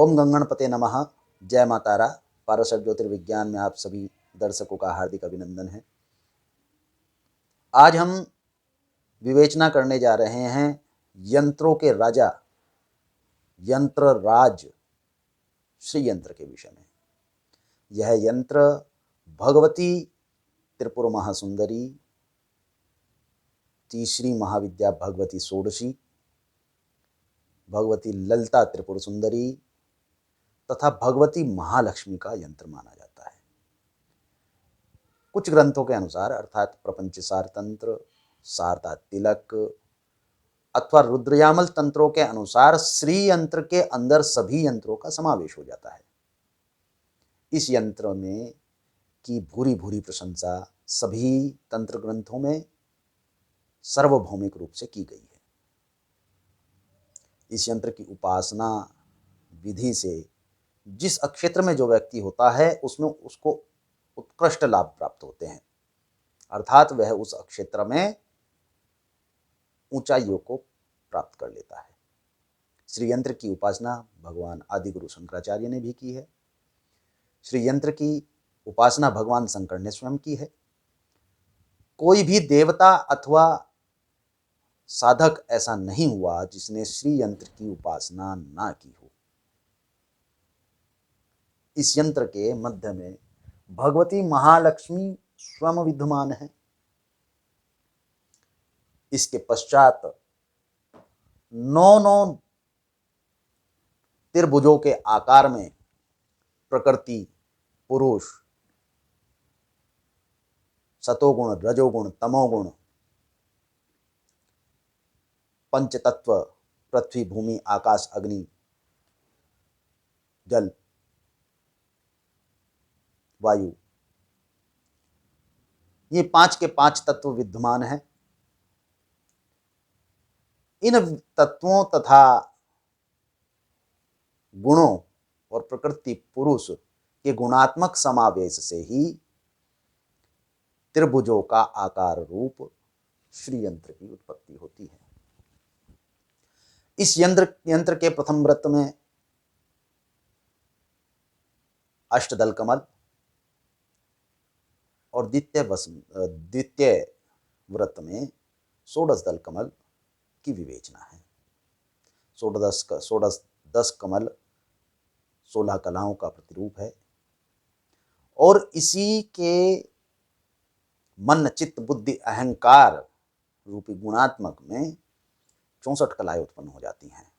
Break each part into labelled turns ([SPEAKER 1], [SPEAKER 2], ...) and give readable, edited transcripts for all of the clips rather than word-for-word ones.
[SPEAKER 1] ओम गंगणपते नमः। जय मातारा। पारशर ज्योतिर्विज्ञान में आप सभी दर्शकों का हार्दिक अभिनंदन है। आज हम विवेचना करने जा रहे हैं यंत्रों के राजा यंत्र राज श्री यंत्र के विषय में। यह यंत्र भगवती त्रिपुर महासुंदरी, तीसरी महाविद्या भगवती षोडशी, भगवती ललिता त्रिपुर सुंदरी तथा भगवती महालक्ष्मी का यंत्र माना जाता है। कुछ ग्रंथों के अनुसार अर्थात प्रपंच सार तंत्र, शारदा तिलक अथवा रुद्रयामल तंत्रों के अनुसार श्री यंत्र के अंदर सभी यंत्रों का समावेश हो जाता है। इस यंत्र में की भूरी भूरी प्रशंसा सभी तंत्र ग्रंथों में सार्वभौमिक रूप से की गई है। इस यंत्र की उपासना विधि से जिस क्षेत्र में जो व्यक्ति होता है उसमें उसको उत्कृष्ट लाभ प्राप्त होते हैं, अर्थात वह उस क्षेत्र में ऊंचाइयों को प्राप्त कर लेता है। श्री यंत्र की उपासना भगवान आदि गुरु शंकराचार्य ने भी की है। श्री यंत्र की उपासना भगवान शंकर ने स्वयं की है। कोई भी देवता अथवा साधक ऐसा नहीं हुआ जिसने श्री यंत्र की उपासना ना की हो। इस यंत्र के मध्य में भगवती महालक्ष्मी स्वयं विद्यमान है। इसके पश्चात 9 त्रिभुजों के आकार में प्रकृति, पुरुष, सतोगुण, रजोगुण, तमोगुण, पंचतत्व पृथ्वी, भूमि, आकाश, अग्नि, जल, वायु, ये 5 के 5 तत्व विद्यमान हैं। इन तत्वों तथा गुणों और प्रकृति पुरुष के गुणात्मक समावेश से ही त्रिभुजों का आकार रूप श्री यंत्र की उत्पत्ति होती है। इस यंत्र के प्रथम व्रत में अष्टदल कमल और द्वितीय व्रत में 16 दल कमल की विवेचना है। 10 कमल 16 कलाओं का प्रतिरूप है और इसी के मन, चित्त, बुद्धि, अहंकार रूपी गुणात्मक में 64 कलाएं उत्पन्न हो जाती हैं।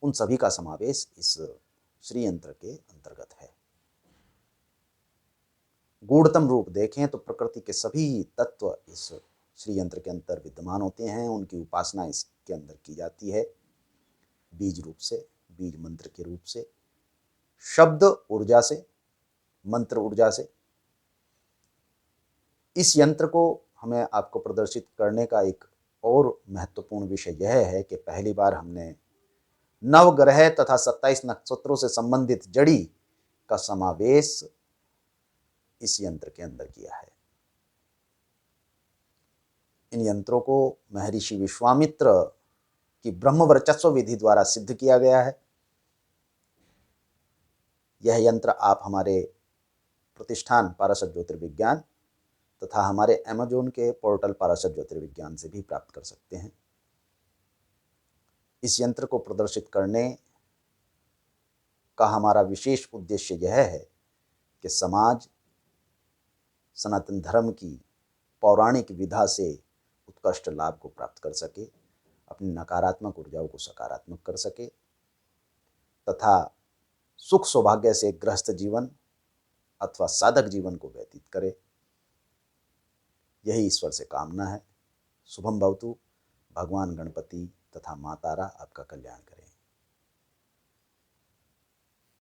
[SPEAKER 1] उन सभी का समावेश इस श्री यंत्र के अंतर्गत है। गूढ़तम रूप देखें तो प्रकृति के सभी तत्व इस श्री यंत्र के अंतर विद्यमान होते हैं। उनकी उपासना इसके अंदर की जाती है बीज रूप से, बीज मंत्र के रूप से, शब्द ऊर्जा से, मंत्र ऊर्जा से। इस यंत्र को हमें आपको प्रदर्शित करने का एक और महत्वपूर्ण विषय यह है कि पहली बार हमने नवग्रह तथा 27 नक्षत्रों से संबंधित जड़ी का समावेश इस यंत्र के अंदर किया है। इन यंत्रों को महर्षि विश्वामित्र की ब्रह्म वर्चस्व विधि द्वारा सिद्ध किया गया है। यह यंत्र आप हमारे प्रतिष्ठान पारशर ज्योतिर्विज्ञान तथा हमारे अमेजोन के पोर्टल पारशर ज्योतिर्विज्ञान से भी प्राप्त कर सकते हैं। इस यंत्र को प्रदर्शित करने का हमारा विशेष उद्देश्य यह है कि समाज सनातन धर्म की पौराणिक विधा से उत्कृष्ट लाभ को प्राप्त कर सके, अपनी नकारात्मक ऊर्जाओं को सकारात्मक कर सके तथा सुख सौभाग्य से गृहस्थ जीवन अथवा साधक जीवन को व्यतीत करे। यही ईश्वर से कामना है। शुभम भवतु। भगवान गणपति तथा माँ तारा आपका कल्याण करें।